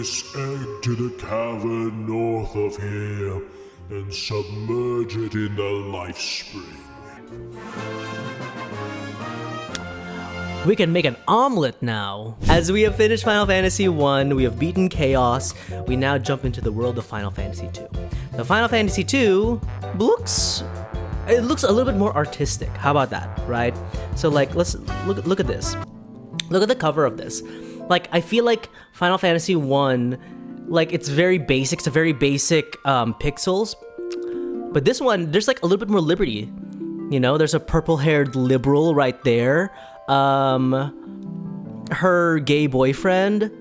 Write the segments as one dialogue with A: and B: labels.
A: this egg to the cavern north of here and submerge it in the life spring.
B: We can make an omelet now. As we have finished Final Fantasy 1, we have beaten Chaos, we now jump into the world of Final Fantasy 2. The Final Fantasy 2 looks a little bit more artistic. How about that, right? So like, let's look at this. Look at the cover of this. Like, I feel like Final Fantasy 1, like, it's very basic. It's a very basic pixels. But this one, there's like a little bit more liberty. You know, there's a purple-haired liberal right there. Her gay boyfriend.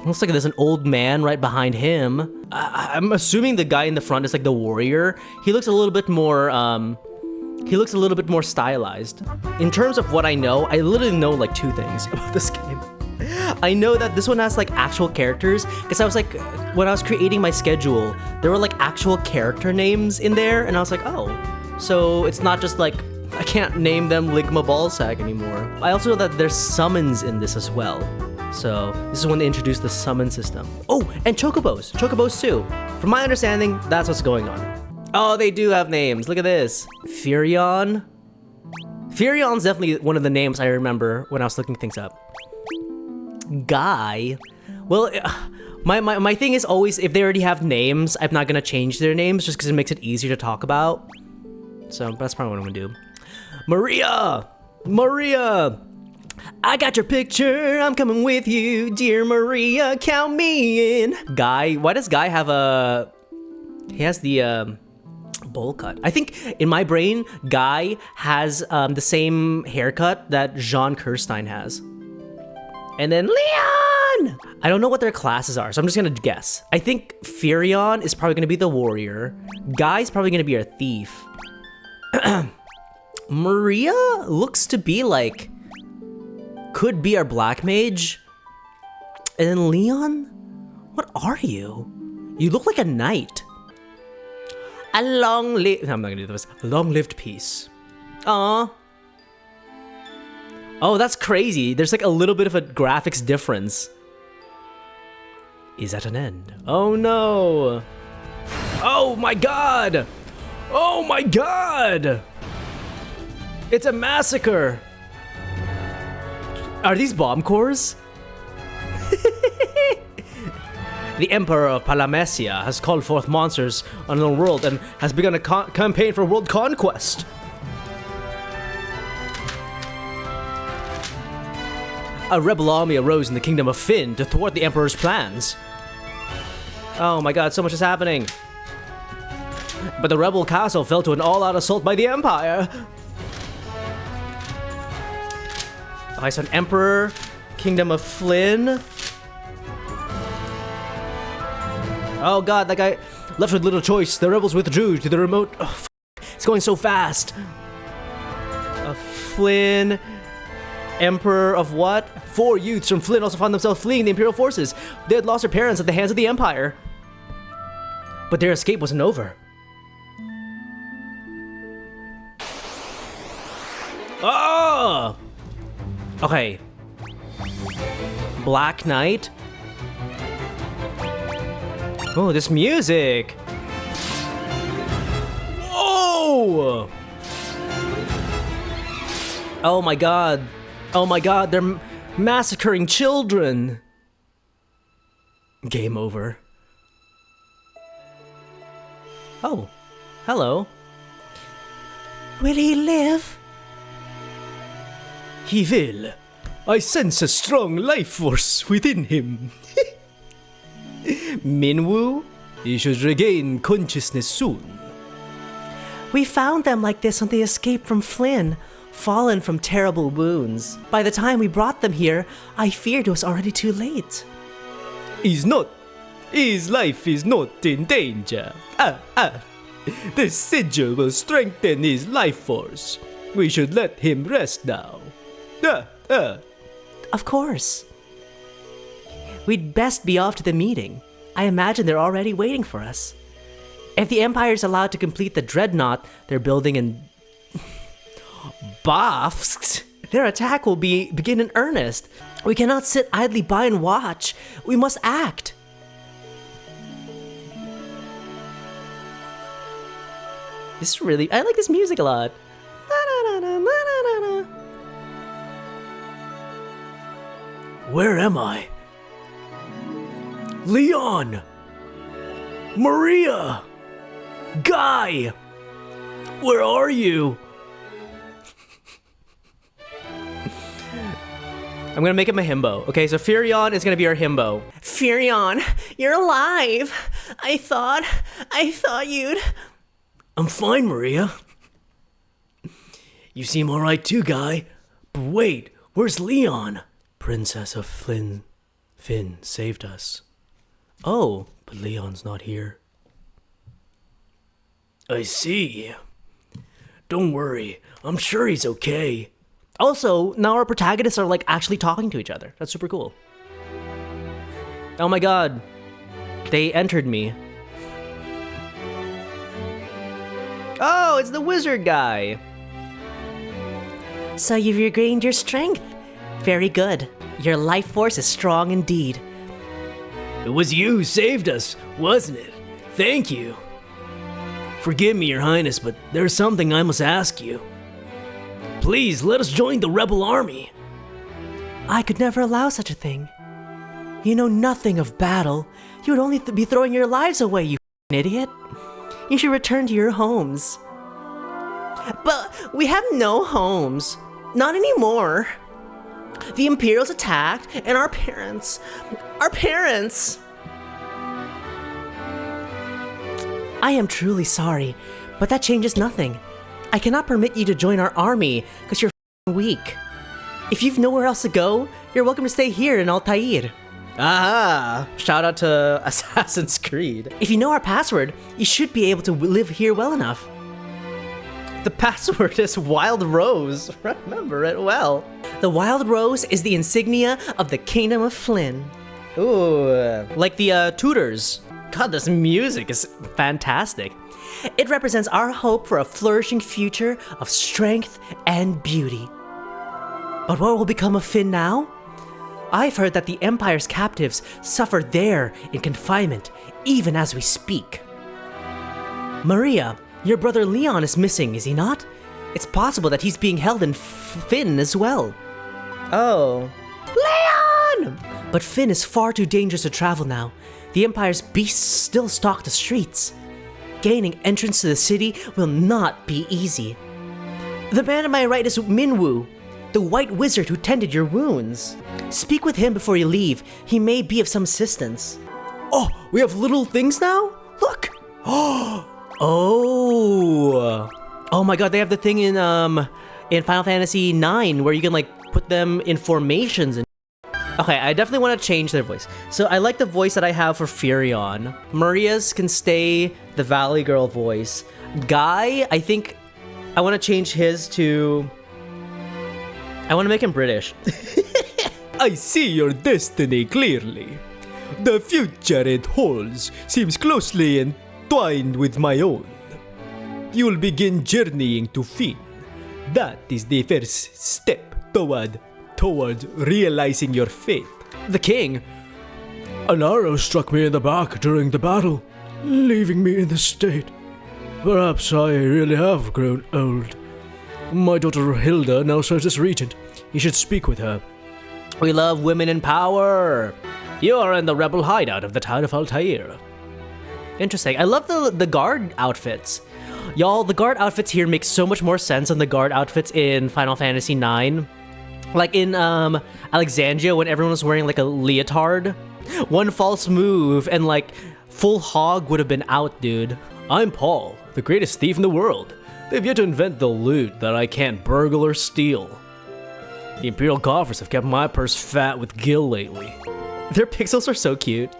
B: Looks like there's an old man right behind him. I'm assuming the guy in the front is like the warrior. He looks a little bit more, stylized. In terms of what I know, I literally know like 2 things about this game. I know that this one has like actual characters, because I was like, when I was creating my schedule, there were like actual character names in there, and I was like, oh, so it's not just like, I can't name them Ligma Ballsack anymore. I also know that there's summons in this as well. So this is when they introduced the summon system. Oh, and chocobos. Chocobos too. From my understanding, that's what's going on. Oh, they do have names. Look at this. Firion. Firion's definitely one of the names I remember when I was looking things up. Guy. Well, my thing is always, if they already have names, I'm not gonna change their names just because it makes it easier to talk about. So that's probably what I'm gonna do. Maria! Maria! I got your picture, I'm coming with you, dear Maria, count me in. Guy, why does Guy have a... He has the bowl cut. I think in my brain, Guy has the same haircut that Jean Kirstein has. And then Leon! I don't know what their classes are, so I'm just gonna guess. I think Firion is probably gonna be the warrior. Guy's probably gonna be our thief. Maria looks to be like, could be our black mage. And then Leon, what are you? You look like a knight. A long-lived, I'm not gonna do this. A long-lived peace. Aww. Oh, that's crazy. There's like a little bit of a graphics difference. Is at an end. Oh no. Oh my god. Oh my god. It's a massacre! Are these bomb cores? The Emperor of Palamecia has called forth monsters on the world and has begun a campaign for world conquest. A rebel army arose in the kingdom of Fynn to thwart the Emperor's plans. Oh my god, so much is happening. But the rebel castle fell to an all-out assault by the Empire. Okay, so an Emperor, Kingdom of Flynn. Oh god, that guy left with little choice. The rebels withdrew to the remote... Oh, it's going so fast. Flynn, Emperor of what? 4 youths from Flynn also found themselves fleeing the Imperial forces. They had lost their parents at the hands of the Empire. But their escape wasn't over. Oh! Okay. Black Knight. Oh, this music. Whoa! Oh my god. Oh my god, they're massacring children. Game over. Oh, hello. Will he live? He will. I sense a strong life force within him. Minwoo, he should regain consciousness soon. We found them like this when they escaped from Flynn, fallen from terrible wounds. By the time we brought them here, I feared it was already too late. He's not. His life is not in danger. The sigil will strengthen his life force. We should let him rest now. Of course. We'd best be off to the meeting. I imagine they're already waiting for us. If the Empire is allowed to complete the Dreadnought they're building in Bafsk, their attack will begin in earnest. We cannot sit idly by and watch. We must act. This is really, I like this music a lot. Where am I? Leon! Maria! Guy! Where are you? I'm gonna make him a himbo. Okay, so Firion is gonna be our himbo. Firion, you're alive. I thought you'd... I'm fine, Maria. You seem alright too, Guy. But wait, where's Leon? Princess of Finn saved us. Oh, but Leon's not here. I see. Don't worry, I'm sure he's okay. Also, now our protagonists are like actually talking to each other. That's super cool. Oh my god. They entered me. Oh, it's the wizard guy. So you've regained your strength. Very good. Your life force is strong indeed. It was you who saved us, wasn't it? Thank you. Forgive me, Your Highness, but there's something I must ask you. Please, let us join the rebel army. I could never allow such a thing. You know nothing of battle. You would only be throwing your lives away, you idiot. You should return to your homes. But we have no homes. Not anymore. The Imperials attacked, and our parents... I am truly sorry, but that changes nothing. I cannot permit you to join our army, because you're weak. If you've nowhere else to go, you're welcome to stay here in Altair. Ah, shout out to Assassin's Creed. If you know our password, you should be able to live here well enough. The password is Wild Rose. Remember it well. The Wild Rose is the insignia of the Kingdom of Flynn. Ooh, like the Tudors. God, this music is fantastic. It represents our hope for a flourishing future of strength and beauty. But what will become of Finn now? I've heard that the Empire's captives suffer there in confinement, even as we speak. Maria, your brother Leon is missing, is he not? It's possible that he's being held in Finn as well. Oh. Leon! But Finn is far too dangerous to travel now. The Empire's beasts still stalk the streets. Gaining entrance to the city will not be easy. The man at my right is Minwu, the white wizard who tended your wounds. Speak with him before you leave. He may be of some assistance. Oh, we have little things now? Look! Oh my god, they have the thing in Final Fantasy IX where you can like put them in formations and okay, I definitely want to change their voice. So I like the voice that I have for Firion. Maria's can stay the Valley Girl voice. Guy, I think I want to change his to... I want to make him British. I see your destiny clearly. The future it holds seems closely entwined with my own. You'll begin journeying to Finn. That is the first step toward realizing your fate. The king.
A: An arrow struck me in the back during the battle, leaving me in this state. Perhaps I really have grown old. My daughter Hilda now serves as regent. You should speak with her.
B: We love women in power. You are in the rebel hideout of the town of Altair. Interesting. I love the guard outfits. Y'all, the guard outfits here make so much more sense than the guard outfits in Final Fantasy IX. Like in Alexandria when everyone was wearing like a leotard. One false move and like full hog would have been out, dude. I'm Paul, the greatest thief in the world. They've yet to invent the loot that I can't burgle or steal. The Imperial coffers have kept my purse fat with gil lately. Their pixels are so cute.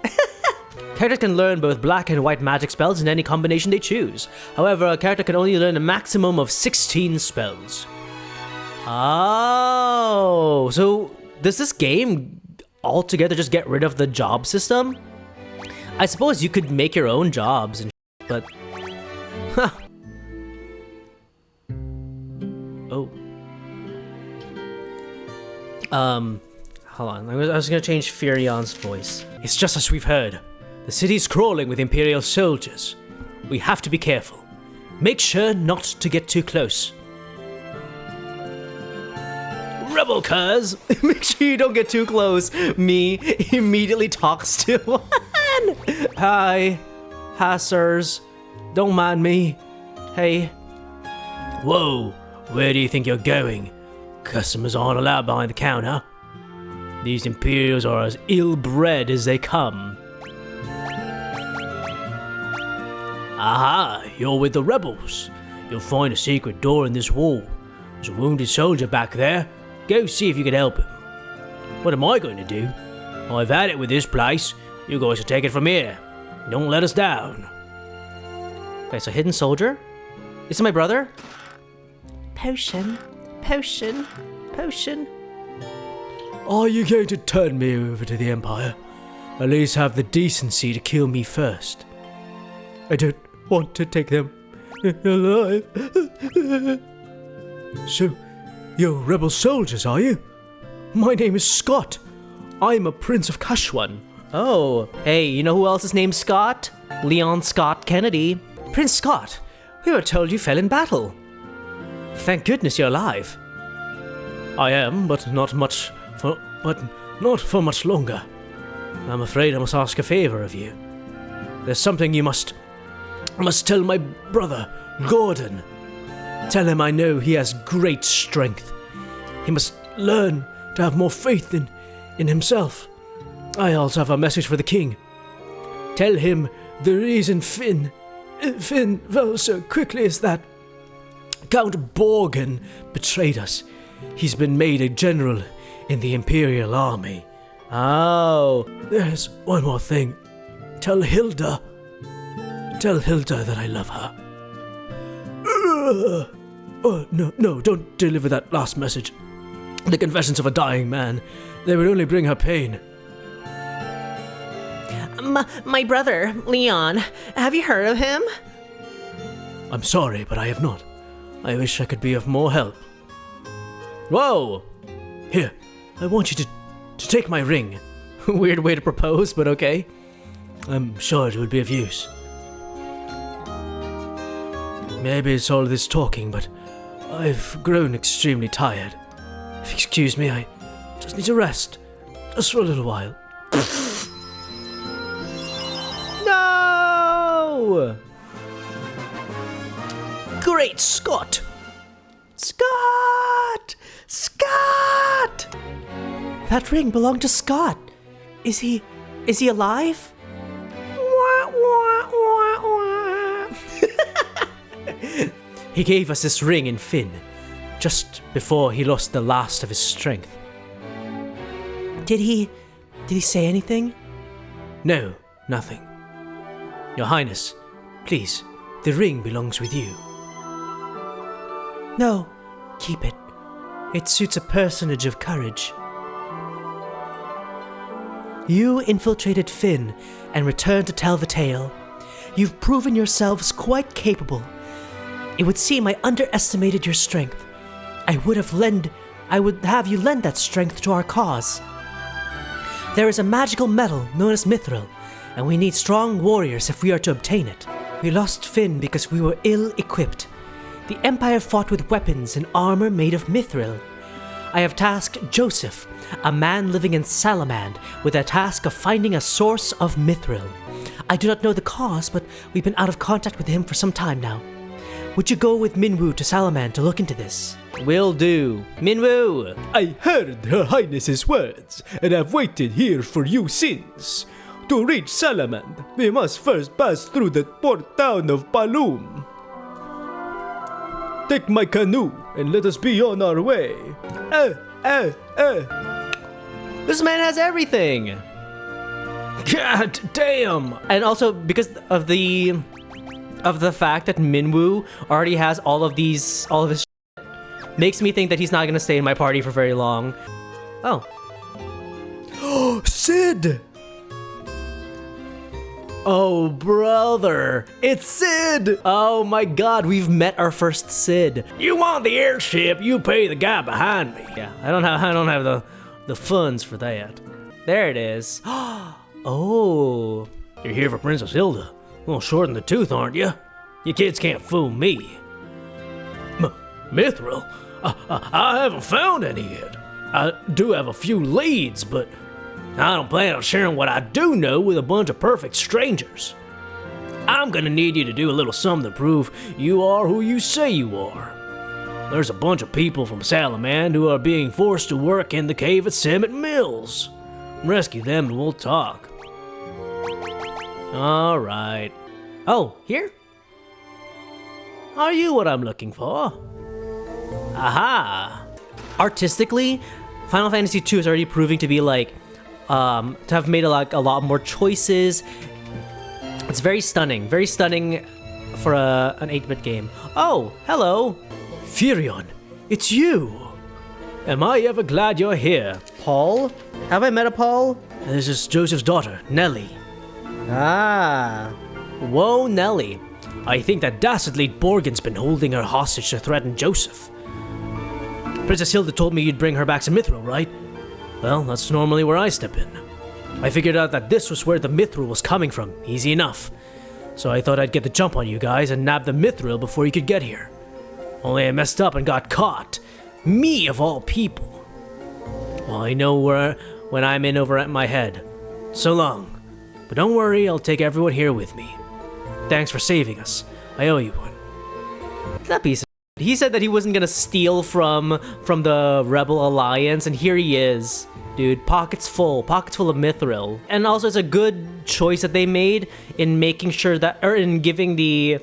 B: Characters can learn both black and white magic spells in any combination they choose. However, a character can only learn a maximum of 16 spells. Oh, so does this game altogether just get rid of the job system? I suppose you could make your own jobs and but... Huh. Oh. Hold on. I was gonna change Firion's voice. It's just as we've heard. The city's crawling with Imperial soldiers. We have to be careful. Make sure not to get too close. Rebel cuz, make sure you don't get too close. Me immediately talks to one. Hi, sirs. Don't mind me. Hey. Whoa, where do you think you're going? Customers aren't allowed behind the counter. These Imperials are as ill-bred as they come. Aha, you're with the rebels. You'll find a secret door in this wall. There's a wounded soldier back there. Go see if you can help him. What am I going to do? I've had it with this place. You guys will take it from here. Don't let us down. Okay, so hidden soldier. This is my brother. Potion.
A: Are you going to turn me over to the Empire? At least have the decency to kill me first. I don't want to take them alive. So, you're rebel soldiers, are you? My name is Scott. I'm a Prince of Kashuan.
B: Oh, hey, you know who else is named Scott? Leon Scott Kennedy. Prince Scott, we were told you fell in battle. Thank goodness you're alive.
A: I am, but not for much longer. I'm afraid I must ask a favor of you. There's something you must tell my brother, Gordon. Tell him I know he has great strength. He must learn to have more faith in himself. I also have a message for the king. Tell him the reason Finn fell so quickly is that Count Borgen betrayed us. He's been made a general in the Imperial Army.
B: Oh.
A: There's one more thing. Tell Hilda that I love her. Oh, no, don't deliver that last message. The confessions of a dying man. They would only bring her pain.
B: My brother, Leon. Have you heard of him?
A: I'm sorry, but I have not. I wish I could be of more help. Whoa! Here, I want you to take my ring.
B: Weird way to propose, but okay.
A: I'm sure it would be of use. Maybe it's all this talking, but I've grown extremely tired. If you excuse me, I just need to rest. Just for a little while.
B: No! Great Scott! Scott! That ring belonged to Scott. Is he alive? He gave us this ring in Finn, just before he lost the last of his strength. Did he say anything?
A: No, nothing. Your Highness, please, the ring belongs with you.
B: No, keep it. It suits a personage of courage. You infiltrated Finn and returned to tell the tale. You've proven yourselves quite capable. It would seem I underestimated your strength. I would have you lend that strength to our cause. There is a magical metal known as Mythril, and we need strong warriors if we are to obtain it. We lost Finn because we were ill-equipped. The Empire fought with weapons and armor made of Mythril. I have tasked Josef, a man living in Salamand, with the task of finding a source of Mythril. I do not know the cause, but we've been out of contact with him for some time now. Would you go with Minwu to Salamand to look into this? Will do. Minwu!
A: I heard Her Highness's words, and have waited here for you since. To reach Salamand, we must first pass through the port town of Balloom. Take my canoe, and let us be on our way.
B: This man has everything!
A: God damn!
B: And also, because of the fact that Minwu already has all of his shit, makes me think that he's not gonna stay in my party for very long. Oh.
A: Sid!
B: Oh, brother! It's Sid! Oh my god, we've met our first Sid.
A: You want the airship, you pay the guy behind me.
B: Yeah, I don't have the funds for that. There it is. Oh.
A: You're here for Princess Hilda. A little short in the tooth, aren't you? You kids can't fool me. Mythril? I haven't found any yet. I do have a few leads, but I don't plan on sharing what I do know with a bunch of perfect strangers. I'm gonna need you to do a little something to prove you are who you say you are. There's a bunch of people from Salamand who are being forced to work in the cave at Summit Mills. Rescue them and we'll talk. Alright. Oh, here? Are you what I'm looking for? Aha!
B: Artistically, Final Fantasy II is already proving to be like, to have made a lot more choices. It's very stunning for an 8-bit game. Oh, hello.
A: Firion, it's you! Am I ever glad you're here?
B: Paul? Have I met a Paul?
A: This is Joseph's daughter, Nellie.
B: Ah. Whoa, Nellie.
A: I think that dastardly Borgen's been holding her hostage to threaten Joseph. Princess Hilda told me you'd bring her back to Mythril, right? Well, that's normally where I step in. I figured out that this was where the Mythril was coming from, easy enough. So I thought I'd get the jump on you guys and nab the Mythril before you could get here. Only I messed up and got caught. Me of all people. Well, I know when I'm in over at my head. So long. But don't worry, I'll take everyone here with me. Thanks for saving us. I owe you one.
B: That piece of he said that he wasn't gonna steal from the Rebel Alliance, and here he is. Dude, pockets full of Mythril. And also it's a good choice that they made in making sure that, or in giving the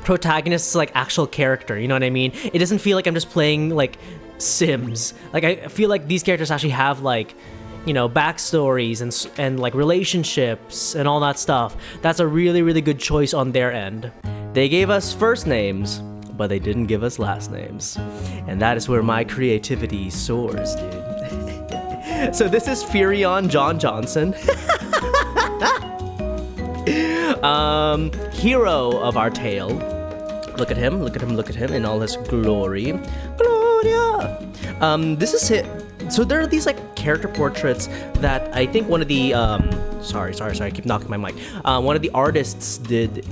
B: protagonists like actual character, you know what I mean? It doesn't feel like I'm just playing like Sims. Like I feel like these characters actually have like, you know, backstories and like relationships and all that stuff. That's a really, really good choice on their end. They gave us first names, but they didn't give us last names. And that is where my creativity soars, dude. So this is Firion John Johnson. Hero of our tale. Look at him in all his glory. Gloria! This is it. So there are these like character portraits that I think one of the sorry, I keep knocking my mic. One of the artists did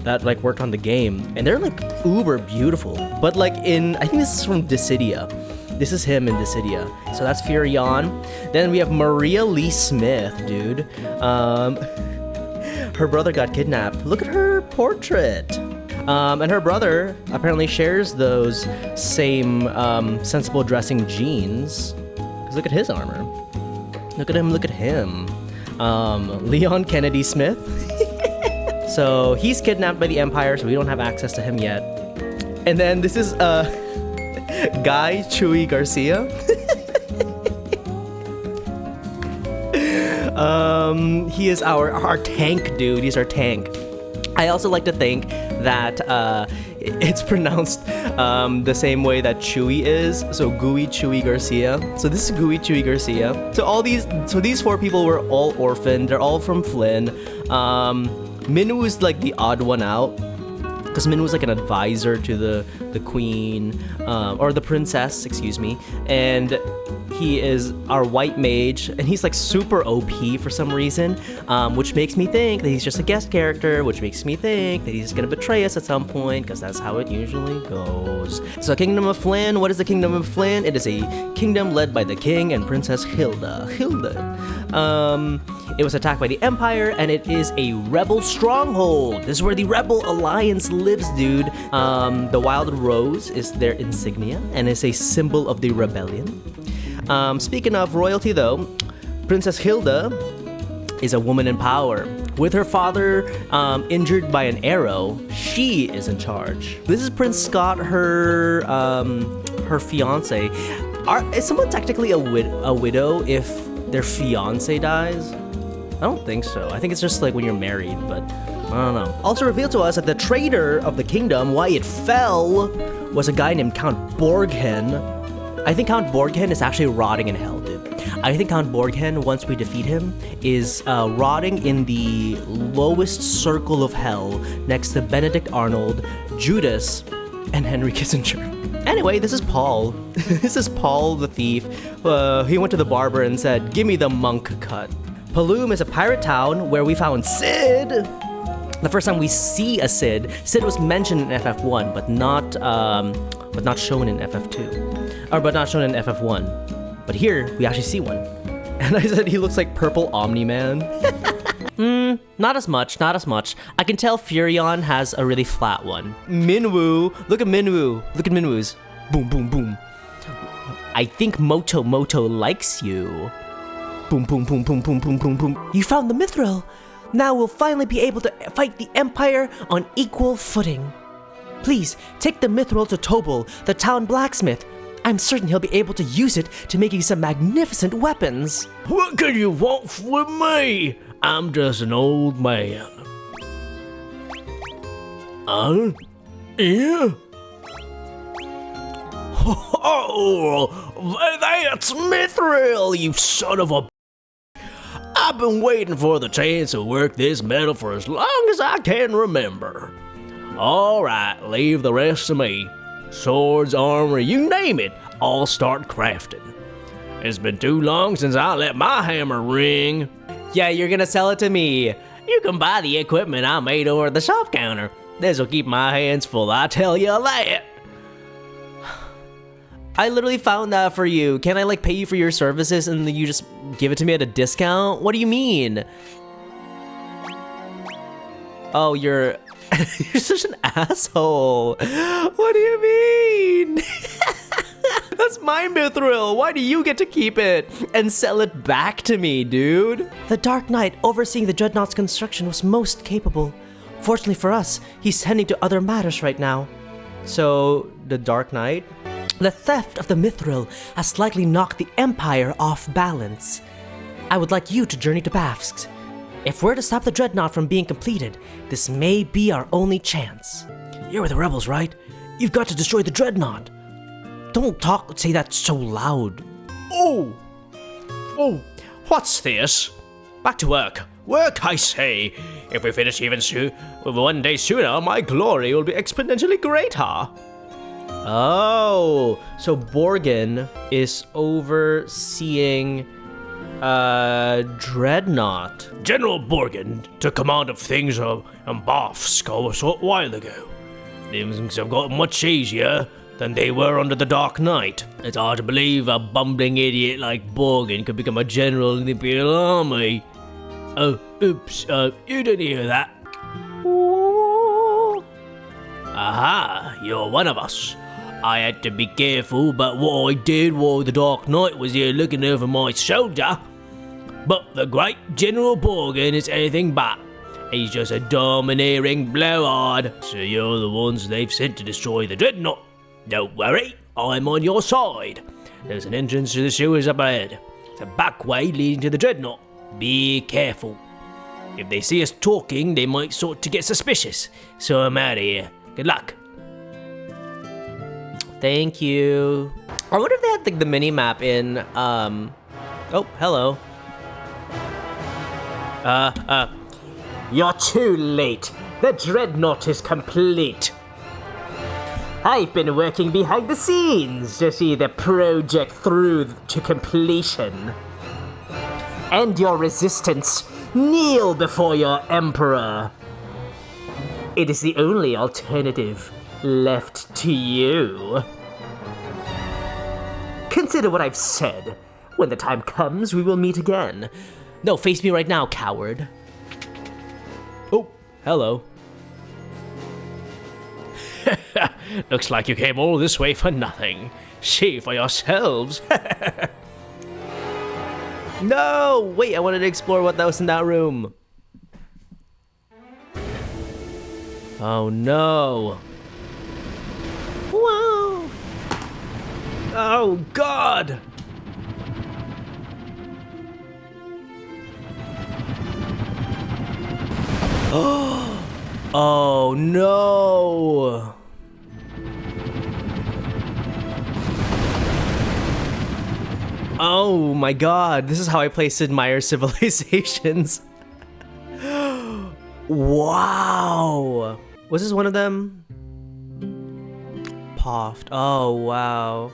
B: that like worked on the game, and they're like uber beautiful. But like I think this is from Dissidia. This is him in Dissidia. So that's Firion. Then we have Maria Lee Smith, dude. Her brother got kidnapped. Look at her portrait. And her brother apparently shares those same sensible dressing genes. Because look at his armor. Look at him. Leon Kennedy Smith. So he's kidnapped by the Empire, so we don't have access to him yet. And then this is Guy Chewy Garcia. He is our tank dude. He's our tank. I also like to think that it's pronounced the same way that Chewy is. So Gooey Chewy Garcia. So this is Gooey Chewy Garcia. So these four people were all orphaned. They're all from Flynn. Minwu is like the odd one out, because Min was like an advisor to the queen, or the princess, excuse me, and he is our white mage, and he's like super OP for some reason, which makes me think that he's just a guest character, which makes me think that he's gonna betray us at some point, because that's how it usually goes. So Kingdom of Flynn, what is the Kingdom of Flynn? It is a kingdom led by the king and Princess Hilda. It was attacked by the Empire, and it is a rebel stronghold. This is where the Rebel Alliance lives, dude. The Wild Rose is their insignia, and is a symbol of the rebellion. Speaking of royalty, though, Princess Hilda is a woman in power. With her father injured by an arrow, she is in charge. This is Prince Scott, her fiance. Is someone technically a widow if their fiance dies? I don't think so. I think it's just like when you're married, but I don't know. Also revealed to us that the traitor of the kingdom, why it fell, was a guy named Count Borghen. I think Count Borghen is actually rotting in hell, dude. I think Count Borghen, once we defeat him, is rotting in the lowest circle of hell next to Benedict Arnold, Judas, and Henry Kissinger. Anyway, this is Paul. This is Paul the thief. He went to the barber and said, "Give me the monk cut." Paloom is a pirate town where we found Sid. The first time we see a Sid was mentioned in FF1, but not shown in FF2, or but not shown in FF1. But here we actually see one, and I said he looks like purple Omni-Man. Not as much. I can tell Firion has a really flat one. Minwoo, look at Minwoo's. Boom, boom, boom. I think Moto likes you. Boom, boom, boom, boom, boom, boom, boom, boom. You found the Mythril. Now we'll finally be able to fight the Empire on equal footing. Please, take the Mythril to Tobal, the town blacksmith. I'm certain he'll be able to use it to make you some magnificent weapons.
A: What can you want with me? I'm just an old man. Yeah? Oh, that's Mythril, you son of a... I've been waiting for the chance to work this metal for as long as I can remember. Alright, leave the rest to me. Swords, armor, you name it, I'll start crafting. It's been too long since I let my hammer ring.
B: Yeah, you're gonna sell it to me.
A: You can buy the equipment I made over at the shop counter. This'll keep my hands full, I tell you that.
B: I literally found that for you. Can I like pay you for your services and then you just give it to me at a discount? What do you mean? Oh, you're such an asshole. What do you mean? That's my Mythril. Why do you get to keep it and sell it back to me, dude? The Dark Knight overseeing the Dreadnought's construction was most capable. Fortunately for us, he's tending to other matters right now. So, the Dark Knight? The theft of the Mythril has slightly knocked the Empire off balance. I would like you to journey to Bafsk. If we're to stop the Dreadnought from being completed, this may be our only chance.
A: You're with the rebels, right? You've got to destroy the Dreadnought.
B: Don't say that so loud.
A: Oh, what's this? Back to work. Work, I say. If we finish even one day sooner, my glory will be exponentially greater.
B: Oh, so Borgin is overseeing Dreadnought.
A: General Borgin took command of things on Bafsk a short while ago. Things have got much easier than they were under the Dark Knight. It's hard to believe a bumbling idiot like Borgin could become a general in the Imperial Army. Oh, oops, you didn't hear that. Ooh. Aha, you're one of us. I had to be careful about what I did while the Dark Knight was here looking over my shoulder. But the great General Borgin is anything but. He's just a domineering blowhard. So you're the ones they've sent to destroy the Dreadnought. Don't worry, I'm on your side. There's an entrance to the sewers up ahead. It's a back way leading to the Dreadnought. Be careful. If they see us talking, they might sort to get suspicious. So I'm out of here. Good luck.
B: Thank you. I wonder if they had like the mini map in oh, hello.
C: You're too late. The Dreadnought is complete. I've been working behind the scenes to see the project through to completion. And your resistance, kneel before your Emperor. It is the only alternative left to you. Consider what I've said. When the time comes, we will meet again.
B: No, face me right now, coward.
A: Oh, hello.
D: Looks like you came all this way for nothing. See for yourselves.
B: No! Wait, I wanted to explore what that was in that room. Oh no.
A: Whoa! Oh God!
B: Oh no! Oh my god, this is how I play Sid Meier's Civilizations. Wow! Was this one of them? Poft. Oh wow.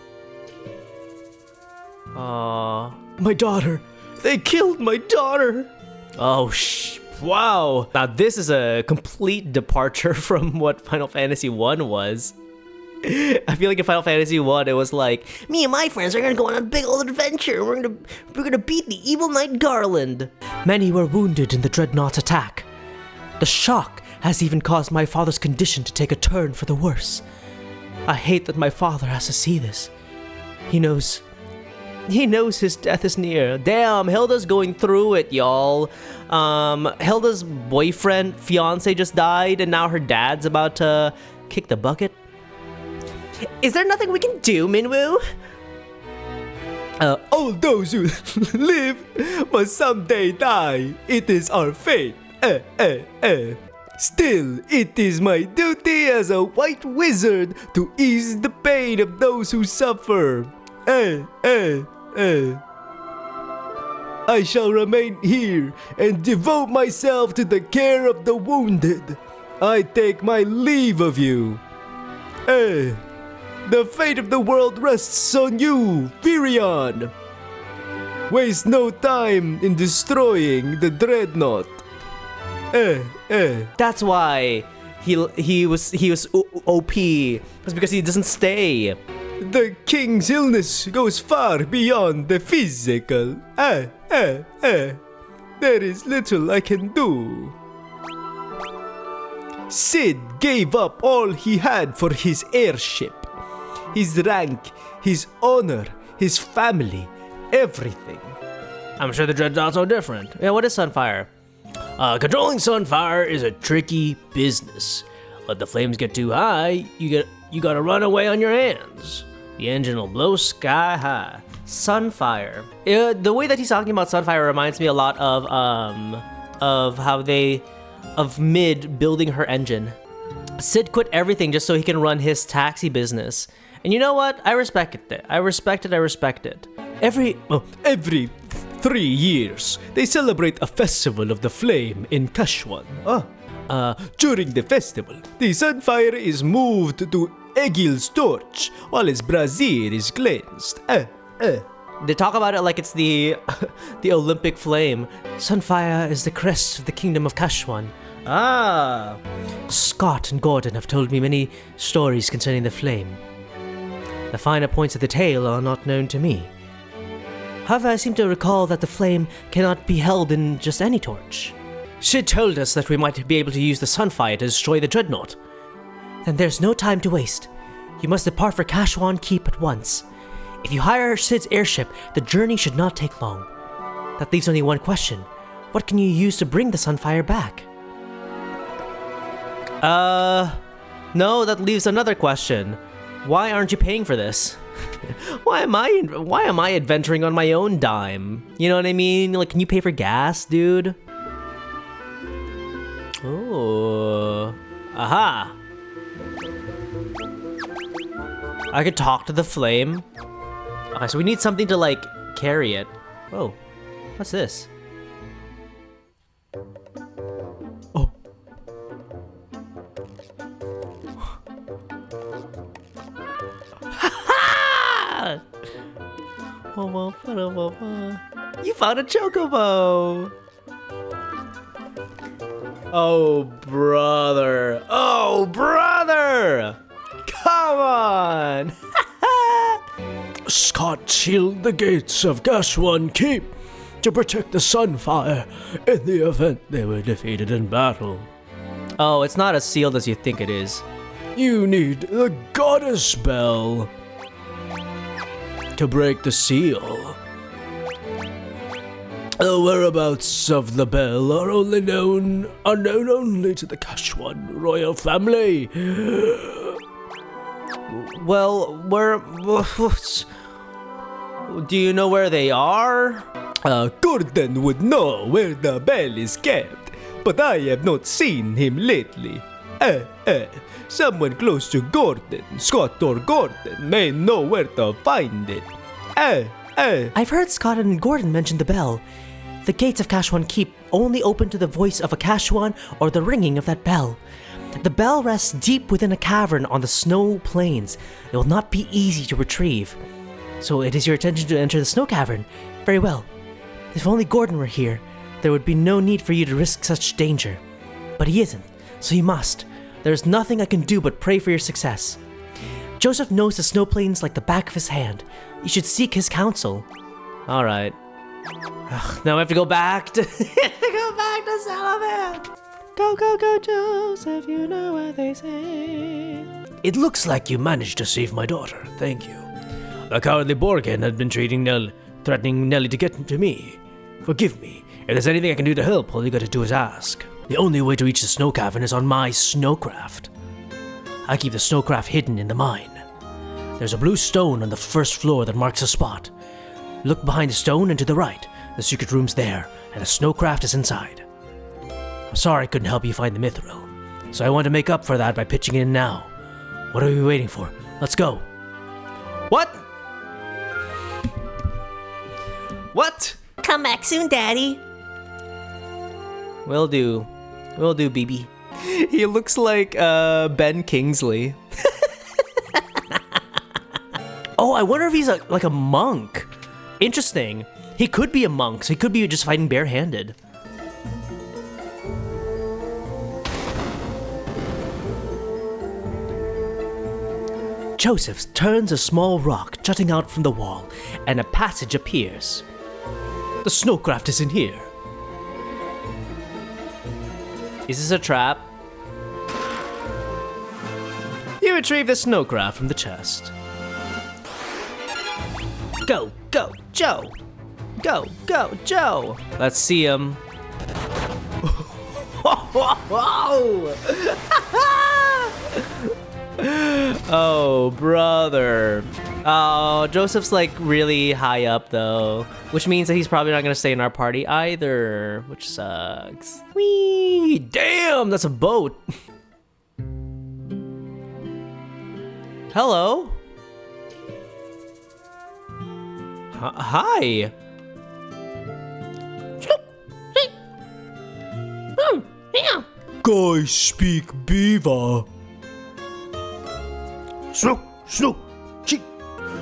A: My daughter! They killed my daughter!
B: Oh Wow. Now this is a complete departure from what Final Fantasy 1 was. I feel like in Final Fantasy 1 it was like, me and my friends are gonna go on a big old adventure. We're gonna beat the evil Knight Garland. Many were wounded in the Dreadnought's attack. The shock has even caused my father's condition to take a turn for the worse. I hate that my father has to see this. He knows his death is near. Damn, Hilda's going through it, y'all. Hilda's fiance just died, and now her dad's about to kick the bucket. Is there nothing we can do, Minwoo? All those who live must someday die. It is our fate. Still, it is my duty as a white wizard to ease the pain of those who suffer. I shall remain here and devote myself to the care of the wounded. I take my leave of you. The fate of the world rests on you, Firion. Waste no time in destroying the Dreadnought. That's why he was OP. It's because he doesn't stay. The king's illness goes far beyond the physical. There is little I can do. Sid gave up all he had for his heirship. His rank, his honor, his family, everything.
D: I'm sure the Dreadnoughts are different.
B: Yeah, what is Sunfire?
D: Controlling Sunfire is a tricky business. Let the flames get too high, you gotta run away on your hands. The engine will blow sky high.
B: Sunfire. The way that he's talking about Sunfire reminds me a lot of Mid building her engine. Sid quit everything just so he can run his taxi business. And you know what? I respect it. I respect it. Every 3 years, they celebrate a festival of the flame in Kashuan. During the festival, the Sunfire is moved to Egil's torch while his brazier is cleansed. They talk about it like it's the Olympic flame. Sunfire is the crest of the kingdom of Kashuan. Scott and Gordon have told me many stories concerning the flame. The finer points of the tale are not known to me. However, I seem to recall that the flame cannot be held in just any torch. Sid told us that we might be able to use the Sunfire to destroy the Dreadnought. Then there's no time to waste. You must depart for Kashuan Keep at once. If you hire Sid's airship, the journey should not take long. That leaves only one question. What can you use to bring the Sunfire back? No, that leaves another question. Why aren't you paying for this? Why am I adventuring on my own dime? You know what I mean? Like, can you pay for gas, dude? Oh. Aha. I could talk to the flame. Okay, so we need something to, like, carry it. Oh. What's this? Oh. You found a chocobo! Oh, brother! Oh, brother! Come on!
A: Scott sealed the gates of Kashuan Keep to protect the Sunfire in the event they were defeated in battle.
B: Oh, it's not as sealed as you think it is.
A: You need the Goddess Bell to break the seal. The whereabouts of the bell are unknown only to the Kashuan royal family.
B: Well, do you know where they are?
A: Gordon would know where the bell is kept, but I have not seen him lately. Someone close to Gordon, Scott or Gordon, may know where to find it.
B: I've heard Scott and Gordon mention the bell. The gates of Kashuan Keep only open to the voice of a Kashuan or the ringing of that bell. The bell rests deep within a cavern on the snow plains. It will not be easy to retrieve. So it is your intention to enter the snow cavern. Very well. If only Gordon were here, there would be no need for you to risk such danger. But he isn't, so you must. There's nothing I can do but pray for your success. Josef knows the snow plains like the back of his hand. You should seek his counsel. All right. Ugh, now I have to go back to Salaman. Go, go, go, Josef, you know what they say.
D: It looks like you managed to save my daughter. Thank you. The cowardly Borgen had been threatening Nelly to get to me. Forgive me. If there's anything I can do to help, all you gotta do is ask. The only way to reach the snow cavern is on my snowcraft. I keep the snowcraft hidden in the mine. There's a blue stone on the first floor that marks a spot. Look behind the stone and to the right. The secret room's there, and the snowcraft is inside. I'm sorry I couldn't help you find the Mythril, so I want to make up for that by pitching in now. What are we waiting for? Let's go.
B: What? What?
E: Come back soon, Daddy.
B: Will do. Will do, BB. He looks like Ben Kingsley. Oh, I wonder if he's like a monk. Interesting. He could be a monk, so he could be just fighting barehanded. Joseph turns a small rock jutting out from the wall, and a passage appears. The snowcraft is in here. Is this a trap? You retrieve the snowcraft from the chest. Go, go, Joe! Go, go, Joe! Let's see him. Whoa! Oh, brother. Oh, Joseph's like really high up though, which means that he's probably not gonna stay in our party either, which sucks. Whee! Damn, that's a boat. Hello? Hi.
A: Guys speak beaver.
D: Snook, snook, cheek.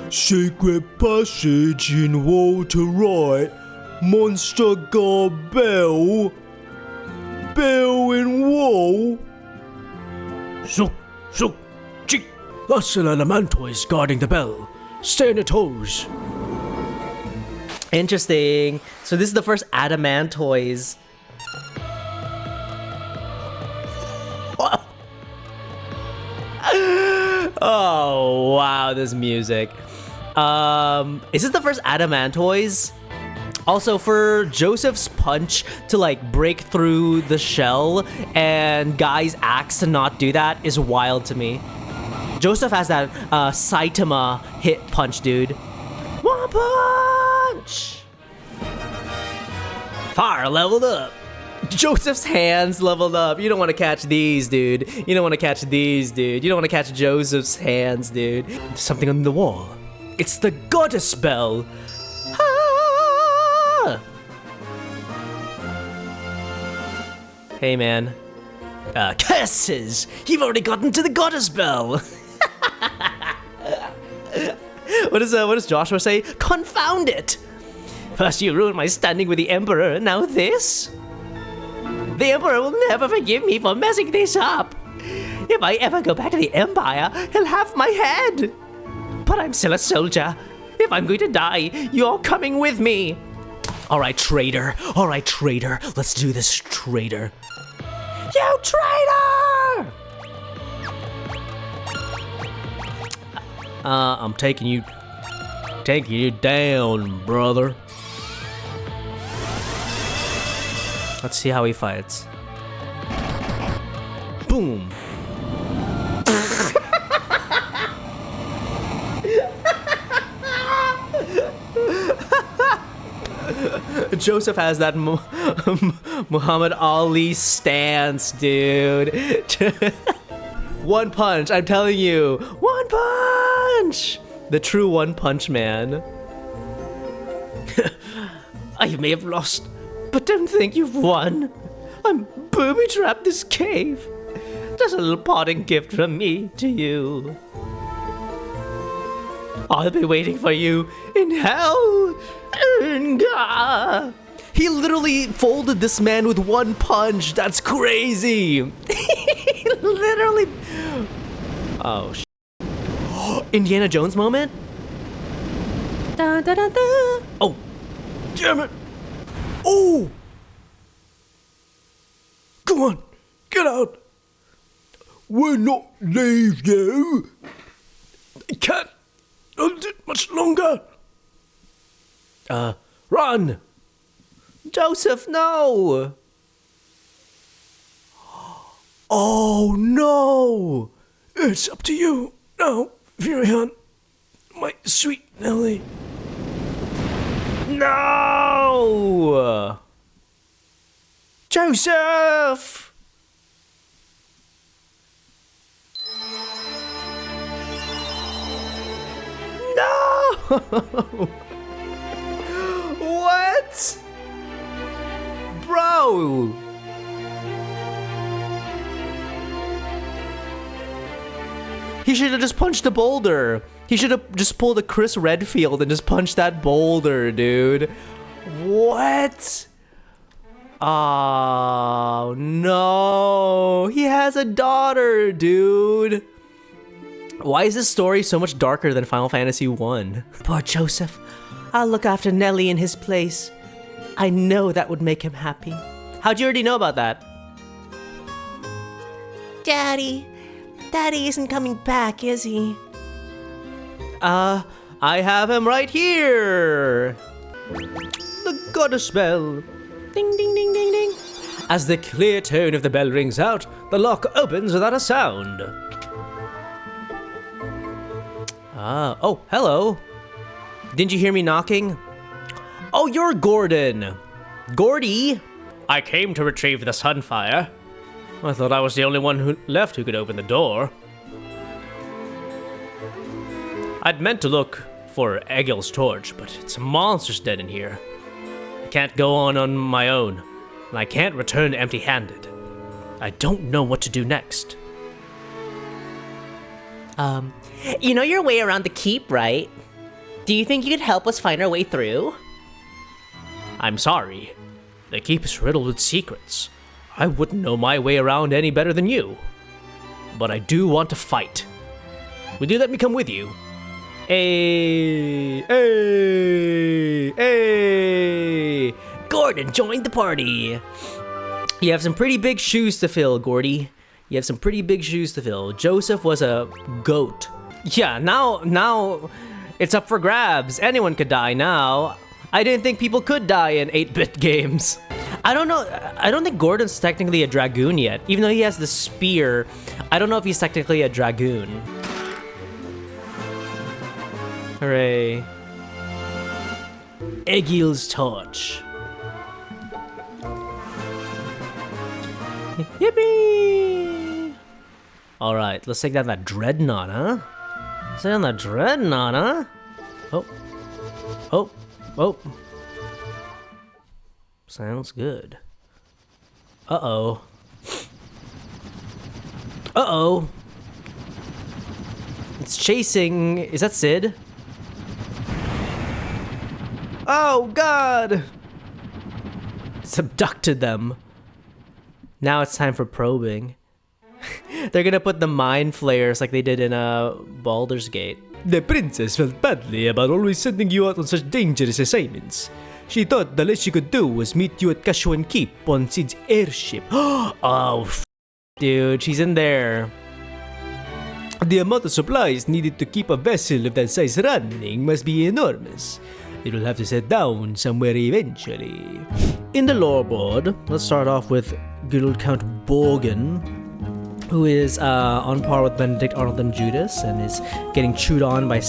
A: Secret passage in wall to right. Monster guard bell. Bell in wall.
D: Snook, snook, cheek.
A: That's an elementoid guarding the bell. Stay on your toes.
B: Interesting. So this is the first adamantoise. Oh wow, this music. Is this the first adamantoise? Also, for Joseph's punch to like break through the shell and Guy's axe to not do that is wild to me. Joseph has that Saitama hit punch, dude. One punch!
D: Fire leveled up.
B: Joseph's hands leveled up. You don't want to catch these, dude. You don't want to catch these, dude. You don't want to catch Joseph's hands, dude. There's something on the wall. It's the goddess bell. Ah! Hey, man. Curses! You've already gotten to the goddess bell. What does Joshua say? Confound it! First you ruined my standing with the Emperor, and now this? The Emperor will never forgive me for messing this up. If I ever go back to the Empire, he'll have my head. But I'm still a soldier. If I'm going to die, you're coming with me. All right, traitor. All right, traitor. Let's do this, traitor. You traitor! I'm taking you down, brother. Let's see how he fights. Boom. Joseph has that Muhammad Ali stance, dude. One punch, I'm telling you. One punch! The true one punch man. I may have lost, but don't think you've won. I'm booby-trapped this cave. Just a little parting gift from me to you. I'll be waiting for you in hell. He literally folded this man with one punch. That's crazy. He literally. Oh, Indiana Jones moment? Da, da, da, da. Oh,
A: Damn it! Oh! Come on, get out! We'll not leave you! I can't hold it much longer! Run!
B: Josef, no! Oh no!
A: It's up to you now, Firion, my sweet Nelly.
B: No! Josef! No! What? Bro! He should have just punched the boulder. He should have just pulled a Chris Redfield and just punched that boulder, dude. What? Oh, no. He has a daughter, dude. Why is this story so much darker than Final Fantasy 1? Poor Josef. I'll look after Nelly in his place. I know that would make him happy. How'd you already know about that?
E: Daddy isn't coming back, is he?
B: I have him right here. The goddess bell. Ding, ding, ding, ding, ding. As the clear tone of the bell rings out, the lock opens without a sound. Oh, hello. Didn't you hear me knocking? Oh, you're Gordon. Gordy. I came to retrieve the Sunfire. I thought I was the only one left who could open the door. I'd meant to look for Egil's torch, but it's a monster's den in here. I can't go on my own, and I can't return empty-handed. I don't know what to do next.
E: You know your way around the keep, right? Do you think you could help us find our way through?
B: I'm sorry. The keep is riddled with secrets. I wouldn't know my way around any better than you. But I do want to fight. Would you let me come with you? Hey! Gordon joined the party! You have some pretty big shoes to fill, Gordy. You have some pretty big shoes to fill. Josef was a goat. Yeah, now it's up for grabs. Anyone could die now. I didn't think people could die in 8-bit games. I don't know. I don't think Gordon's technically a dragoon yet. Even though he has the spear, I don't know if he's technically a dragoon. Hooray. Egil's torch. Yippee! Alright, let's take down that Dreadnought, huh? Let's take down that Dreadnought, huh? Oh. Sounds good. Uh-oh. It's chasing... Is that Sid? Oh, God! It's abducted them. Now it's time for probing. They're gonna put the mind flayers like they did in Baldur's Gate.
D: The princess felt badly about always sending you out on such dangerous assignments. She thought the least she could do was meet you at Kashuan Keep on Sid's airship.
B: Oh, dude, she's in there.
D: The amount of supplies needed to keep a vessel of that size running must be enormous. It will have to set down somewhere eventually.
B: In the lore board, let's start off with good old Count Borgin, who is on par with Benedict Arnold and Judas and is getting chewed on by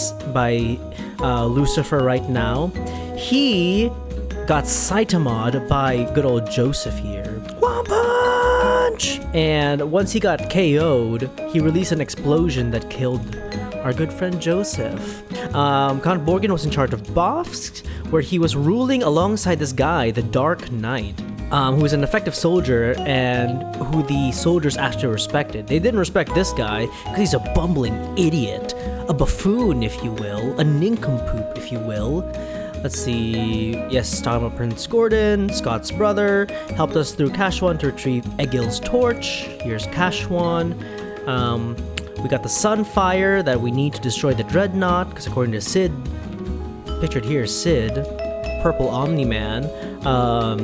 B: Lucifer right now. He got Saitamod by good old Josef here. One punch! And once he got KO'd, he released an explosion that killed our good friend Josef. Count Borgin was in charge of Bafsk, where he was ruling alongside this guy, the Dark Knight, who was an effective soldier and who the soldiers actually respected. They didn't respect this guy because he's a bumbling idiot, a buffoon, if you will, a nincompoop, if you will. Let's see. Yes, talking about Prince Gordon, Scott's brother, helped us through Kashuan to retrieve Egil's torch. Here's Kashuan. We got the Sunfire that we need to destroy the Dreadnought, because according to Sid, pictured here, Sid, Purple Omni-Man,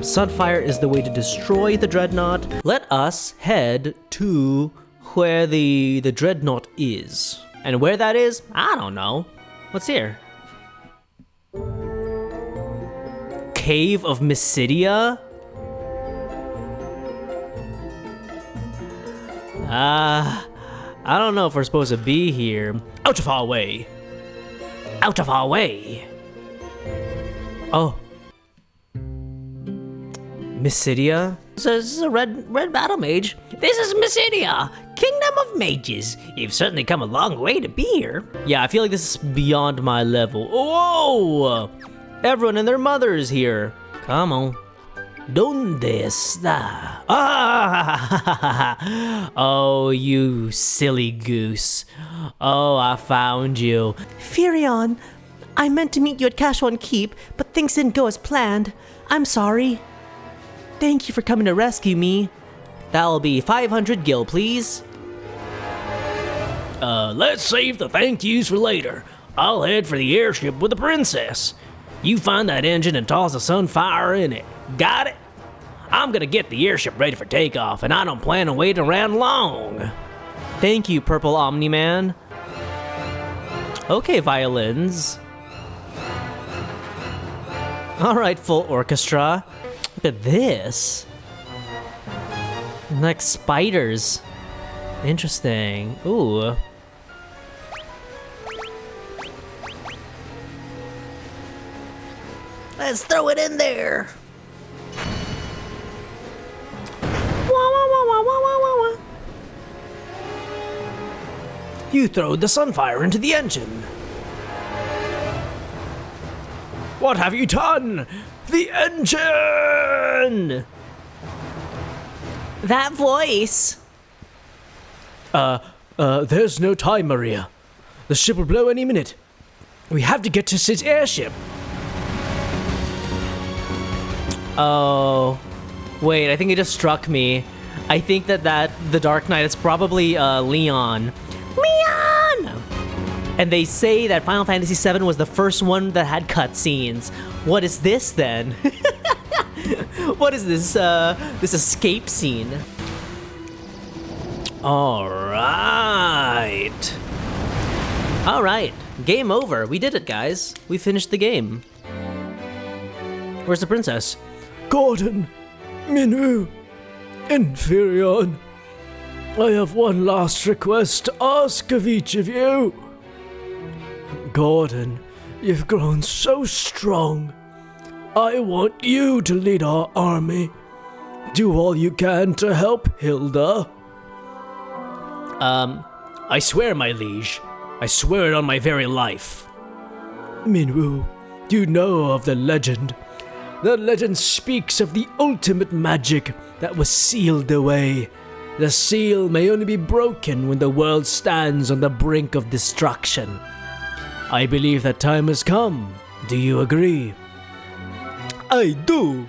B: Sunfire is the way to destroy the Dreadnought. Let us head to where the Dreadnought is. And where that is, I don't know. What's here? Cave of Mysidia? I don't know if we're supposed to be here. Out of our way. Out of our way. Oh. Mysidia?
E: So this is a red battle mage. This is Mysidia, Kingdom of Mages. You've certainly come a long way to be here.
B: Yeah, I feel like this is beyond my level. Whoa! Everyone and their mother is here. Come on. ¿Dónde está? Ah! Oh, you silly goose. Oh, I found you.
E: Firion, I meant to meet you at Kashuan Keep, but things didn't go as planned. I'm sorry. Thank you for coming to rescue me.
B: That'll be 500 gil, please.
D: Let's save the thank yous for later. I'll head for the airship with the princess. You find that engine and toss the Sunfire in it. Got it? I'm gonna get the airship ready for takeoff, and I don't plan on waiting around long.
B: Thank you, Purple Omni-Man. Okay, violins. Alright, full orchestra. Look at this. Like spiders. Interesting. Ooh.
E: Let's throw it in there.
D: You throwed the Sunfire into the engine. What have you done? The engine!
E: That voice.
A: There's no time, Maria. The ship will blow any minute. We have to get to Sid's airship.
B: Oh. Wait, I think it just struck me. I think that the Dark Knight is probably Leon. Leon! And they say that Final Fantasy VII was the first one that had cutscenes. What is this then? What is this this escape scene? Alright. Alright. Game over. We did it, guys. We finished the game. Where's the princess?
A: Gordon, Minwu, and Firion. I have one last request to ask of each of you. Gordon, you've grown so strong. I want you to lead our army. Do all you can to help Hilda.
D: I swear, my liege. I swear it on my very life.
A: Minwu, do you know of the legend? The legend speaks of the ultimate magic that was sealed away. The seal may only be broken when the world stands on the brink of destruction. I believe that time has come. Do you agree? I do.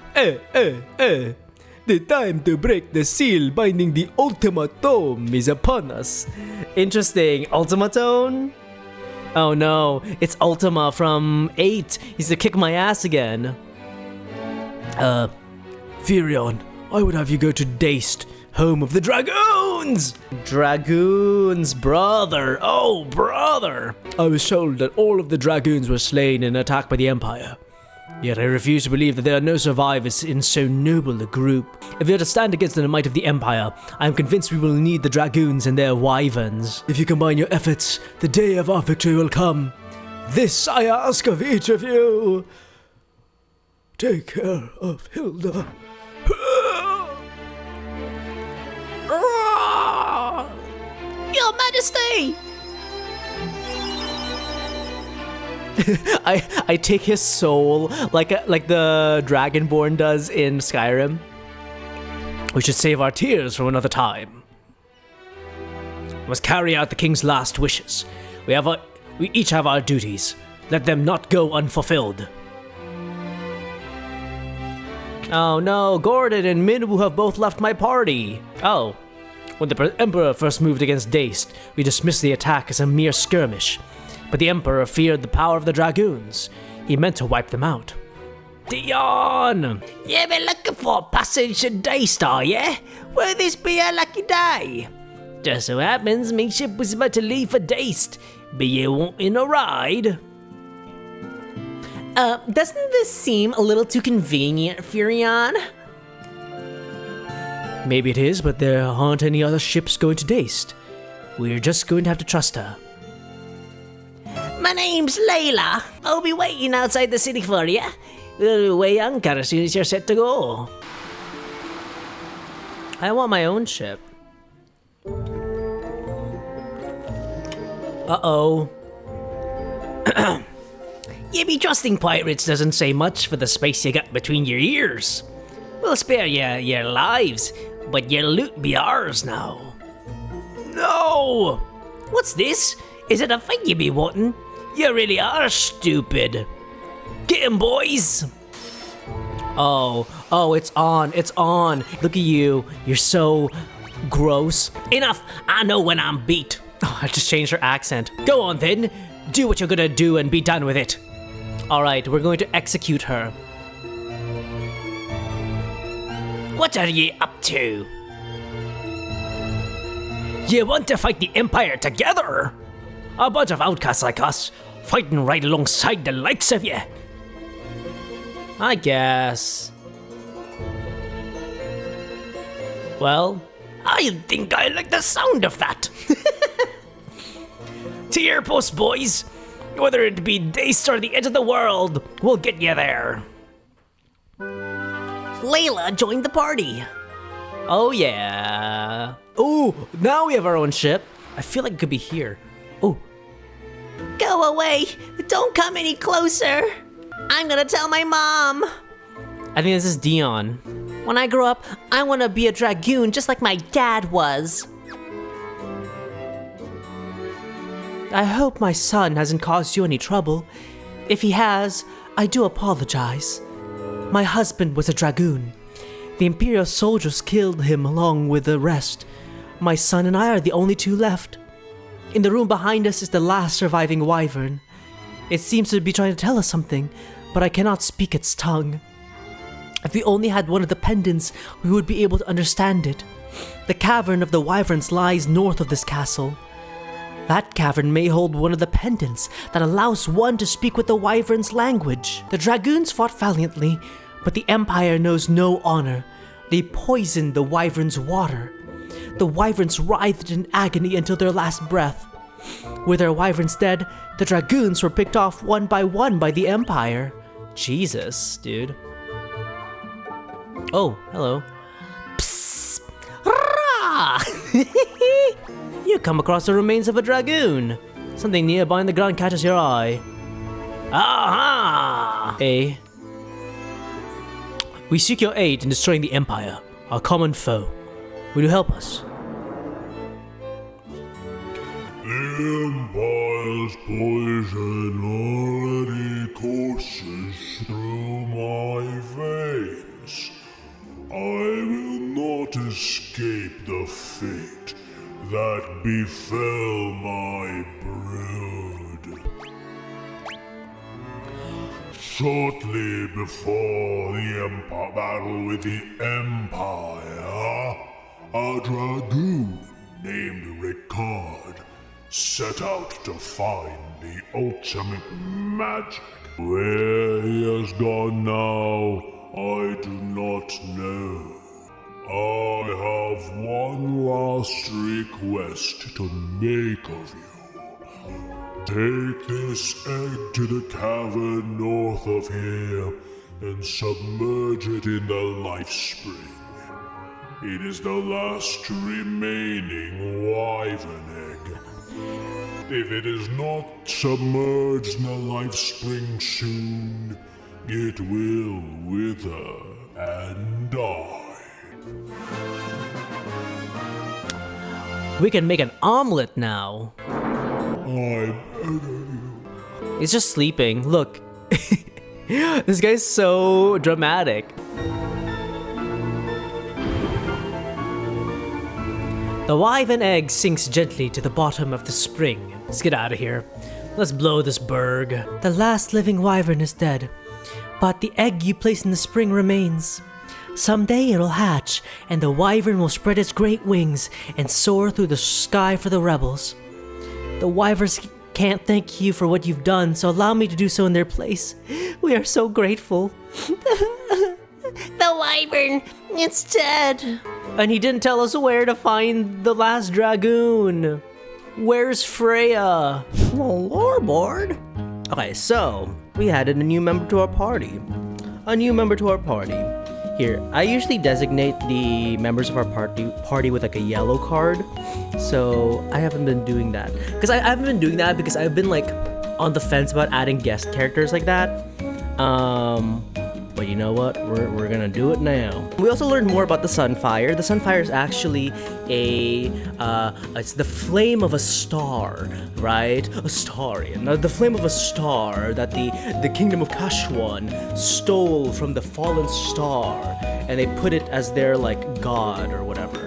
A: The time to break the seal binding the Ultima Tome is upon us.
B: Interesting. Ultimatone? Oh no, it's Ultima from 8. He's to kick my ass again.
A: Firion, I would have you go to Daist, home of the Dragoons!
B: Dragoons, brother. Oh, brother.
A: I was told that all of the Dragoons were slain in an attack by the Empire. Yet I refuse to believe that there are no survivors in so noble a group. If we are to stand against the might of the Empire, I am convinced we will need the Dragoons and their wyverns. If you combine your efforts, the day of our victory will come. This I ask of each of you. Take care of Hilda.
E: Your Majesty!
B: I take his soul like the Dragonborn does in Skyrim.
D: We should save our tears for another time. We must carry out the king's last wishes. We each have our duties. Let them not go unfulfilled.
B: Oh no, Gordon and Minwoo have both left my party. Oh. When the Emperor first moved against Dazed, we dismissed the attack as a mere skirmish. But the Emperor feared the power of the Dragoons. He meant to wipe them out. Dion!
E: You been looking for passage to Dazed, are ya? Will this be a lucky day?
B: Just so happens me ship was about to leave for Dazed. Be you wanting a ride?
E: Doesn't this seem a little too convenient, Firion?
B: Maybe it is, but there aren't any other ships going to Dazed. We're just going to have to trust her.
E: My name's Layla. I'll be waiting outside the city for ya. We'll weigh anchor as soon as you're set to go.
B: I want my own ship. Uh-oh.
E: You be trusting pirates doesn't say much for the space you got between your ears. We'll spare ya your lives, but your loot be ours now.
B: No!
E: What's this? Is it a fight you be wanting? You really are stupid. Get him, boys!
B: Oh, it's on, it's on. Look at you, you're so gross.
E: Enough, I know when I'm beat.
B: Oh, I just changed her accent. Go on then, do what you're gonna do and be done with it. Alright, we're going to execute her.
E: What are ye up to?
B: You want to fight the Empire together? A bunch of outcasts like us, fighting right alongside the likes of you. I guess. Well,
E: I think I like the sound of that.
B: to your post, boys. Whether it be Dazed or the edge of the world, we'll get you there.
E: Layla joined the party.
B: Oh yeah. Oh, now we have our own ship. I feel like it could be here. Oh.
E: Go away. Don't come any closer. I'm gonna tell my mom.
B: I think this is Dion.
E: When I grow up, I want to be a dragoon just like my dad was.
B: I hope my son hasn't caused you any trouble. If he has, I do apologize. My husband was a dragoon. The Imperial soldiers killed him along with the rest. My son and I are the only two left. In the room behind us is the last surviving wyvern. It seems to be trying to tell us something, but I cannot speak its tongue. If we only had one of the pendants, we would be able to understand it. The cavern of the wyverns lies north of this castle. That cavern may hold one of the pendants that allows one to speak with the wyvern's language. The dragoons fought valiantly, but the Empire knows no honor. They poisoned the wyvern's water. The wyverns writhed in agony until their last breath. With their wyverns dead, the dragoons were picked off one by the Empire. Jesus, dude. Oh, hello.
E: Psst! Rah!
B: You come across the remains of a dragoon. Something nearby in the ground catches your eye.
E: Aha!
B: We seek your aid in destroying the Empire, our common foe. Will you help us?
F: The Empire's poison already courses through my veins. I will not escape the fate that befell my brood. Shortly before the battle with the Empire, a dragoon named Ricard set out to find the ultimate magic. Where he has gone now, I do not know. I have one last request to make of you. Take this egg to the cavern north of here and submerge it in the life spring. It is the last remaining wyvern egg. If it is not submerged in the life spring soon, it will wither and die.
B: We can make an omelet now.
F: I beg you.
B: He's just sleeping. Look. This guy's so dramatic. The wyvern egg sinks gently to the bottom of the spring. Let's get out of here. Let's blow this berg. The last living wyvern is dead, but the egg you placed in the spring remains. Someday it'll hatch, and the wyvern will spread its great wings and soar through the sky for the rebels. The wyverns can't thank you for what you've done, so allow me to do so in their place. We are so grateful.
E: The wyvern, it's dead.
B: And he didn't tell us where to find the last dragoon. Where's Freya?
E: Loreboard?
B: Okay, so we added a new member to our party. Here, I usually designate the members of our party with like a yellow card. So I haven't been doing that. Because I haven't been doing that because I've been like on the fence about adding guest characters like that. But you know what? We're gonna do it now. We also learned more about the Sunfire. The Sunfire is actually it's the flame of a star, right? A starian. The flame of a star that the kingdom of Kashuan stole from the fallen star, and they put it as their like god or whatever.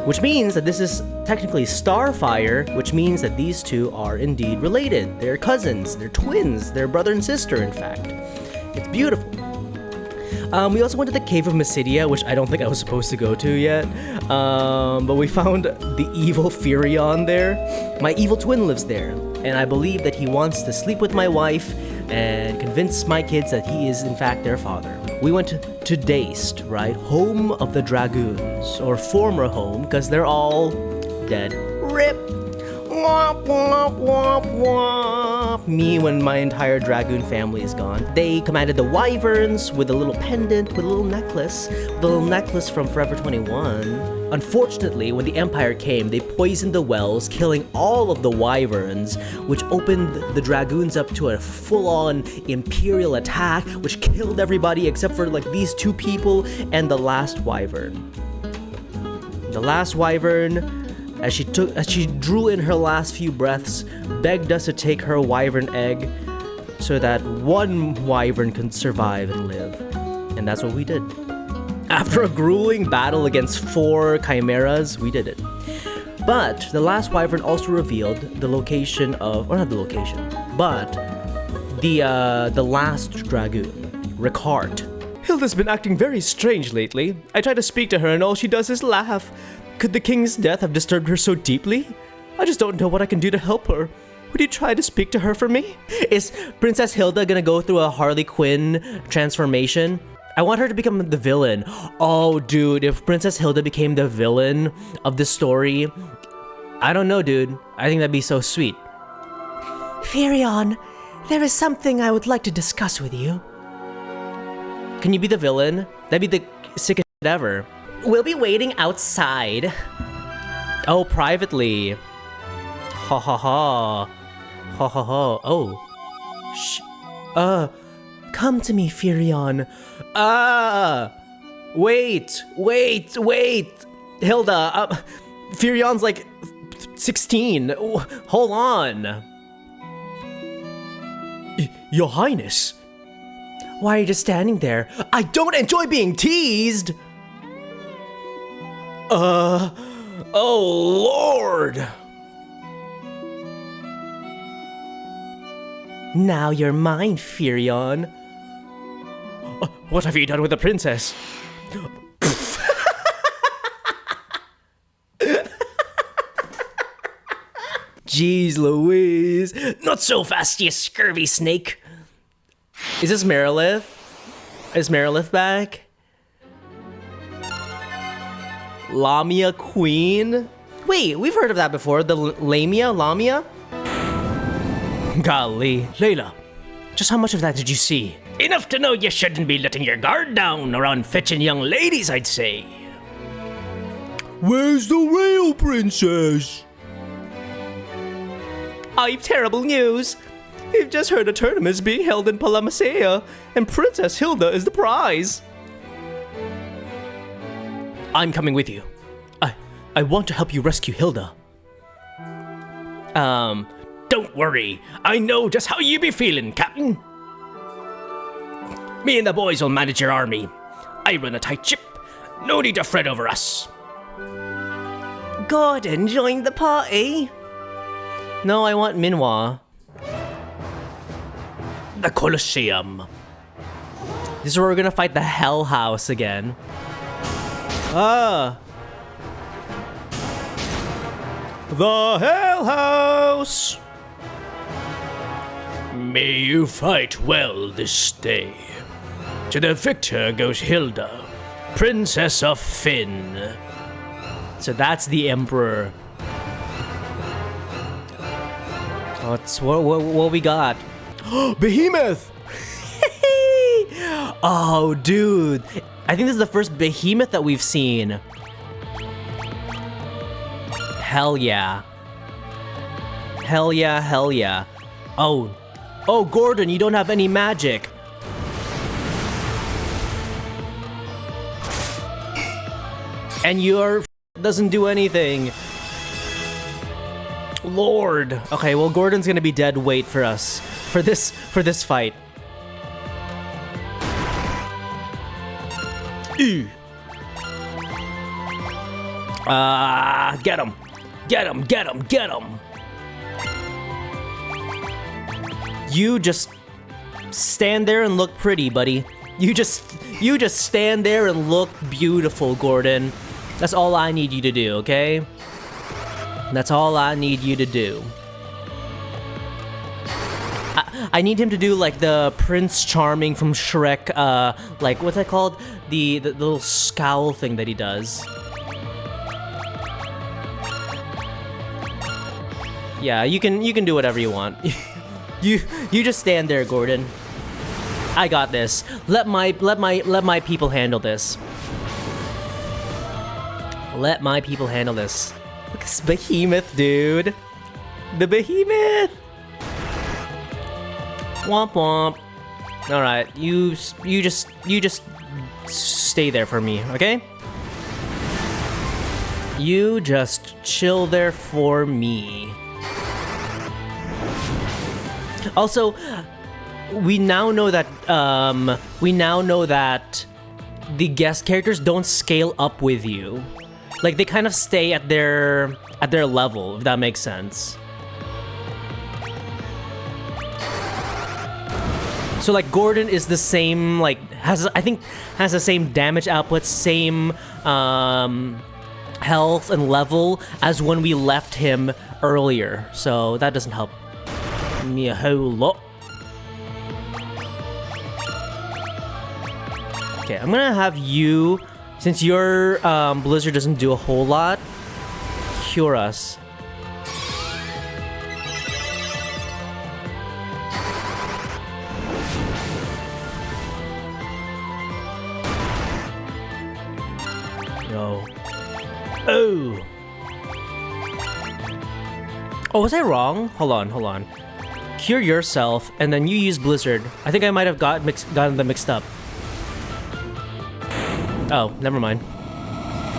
B: Which means that this is technically Starfire, which means that these two are indeed related. They're cousins, they're twins, they're brother and sister, in fact. It's beautiful. We also went to the Cave of Mysidia, which I don't think I was supposed to go to yet. But we found the evil Firion there. My evil twin lives there, and I believe that he wants to sleep with my wife and convince my kids that he is in fact their father. We went to Daist, right? Home of the Dragoons, or former home, because they're all dead. RIP! Womp, womp, womp, womp. Me when my entire dragoon family is gone. They commanded the wyverns with a little pendant, with a little necklace. The little necklace from Forever 21. Unfortunately, when the Empire came, they poisoned the wells, killing all of the wyverns, which opened the dragoons up to a full-on Imperial attack, which killed everybody except for like these two people and the last wyvern. The last wyvern, as she drew in her last few breaths, begged us to take her wyvern egg so that one wyvern can survive and live. And that's what we did. After a grueling battle against 4 chimeras, we did it. But the last wyvern also revealed the location of, or not the location, but the last dragoon, Ricard.
A: Hilda's been acting very strange lately. I try to speak to her and all she does is laugh. Could the king's death have disturbed her so deeply? I just don't know what I can do to help her. Would you try to speak to her for me?
B: Is Princess Hilda gonna go through a Harley Quinn transformation? I want her to become the villain. Oh, dude, if Princess Hilda became the villain of the story, I don't know, dude. I think that'd be so sweet.
E: Firion, there is something I would like to discuss with you.
B: Can you be the villain? That'd be the sickest shit ever. We'll be waiting outside. Oh, privately. Ha ha ha. Ha ha ha. Oh. Come to me, Firion. Wait. Hilda, Firion's like 16. Hold on.
A: Your Highness.
B: Why are you just standing there? I don't enjoy being teased.
A: Oh Lord!
B: Now you're mine, Firion.
A: What have you done with the princess?
B: Jeez Louise.
E: Not so fast, you scurvy snake.
B: Is this Merilith? Is Merilith back? Lamia Queen? Wait, we've heard of that before. The Lamia?
A: Golly. Layla, just how much of that did you see?
E: Enough to know you shouldn't be letting your guard down around fetching young ladies, I'd say.
F: Where's the real princess?
A: I've terrible news. We've just heard a tournament is being held in Palamacea, and Princess Hilda is the prize. I'm coming with you. I want to help you rescue Hilda.
E: Don't worry. I know just how you be feeling, Captain. Me and the boys will manage your army. I run a tight ship. No need to fret over us.
B: Gordon joined the party. No, I want Minhwa.
D: The Coliseum.
B: This is where we're gonna fight the Hell House again. Ah.
D: The Hell House. May you fight well this day. To the victor goes Hilda, Princess of Finn.
B: So that's the Emperor. What we got?
A: Behemoth!
B: Oh, dude. I think this is the first Behemoth that we've seen. Hell yeah. Hell yeah, hell yeah. Oh. Oh, Gordon, you don't have any magic. And your doesn't do anything. Lord. Okay, well, Gordon's gonna be dead weight for us. For this fight. Get him. Get him, get him, get him. You just stand there and look pretty, buddy. You just stand there and look beautiful, Gordon. That's all I need you to do, okay? That's all I need you to do. I need him to do like the Prince Charming from Shrek, like what's that called? The little scowl thing that he does. Yeah, you can do whatever you want. you just stand there, Gordon. I got this. Let my people handle this. Let my people handle this. Look at this Behemoth, dude. The Behemoth. Womp womp. All right, you just stay there for me, okay? You just chill there for me. Also, we now know that the guest characters don't scale up with you. Like they kind of stay at their level, if that makes sense. So like Gordon is the same, like has the same damage output, same health and level as when we left him earlier. So that doesn't help me a whole lot. Okay, I'm gonna have you, since your Blizzard doesn't do a whole lot, cure us. No. Oh. Oh, was I wrong? Hold on. Cure yourself, and then you use Blizzard. I think I might have gotten them mixed up. Oh, never mind.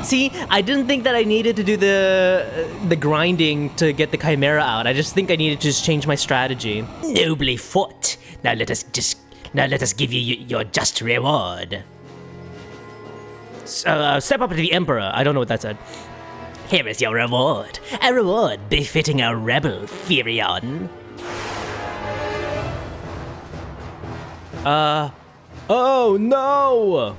B: See, I didn't think that I needed to do the grinding to get the Chimera out. I just think I needed to just change my strategy.
E: Nobly fought. Now let us give you your just reward.
B: Step up to the Emperor. I don't know what that said.
E: Here is your reward. A reward befitting a rebel, Firion.
B: Oh no!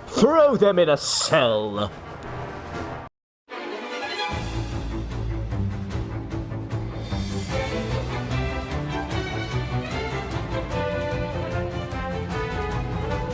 C: Throw them in a cell.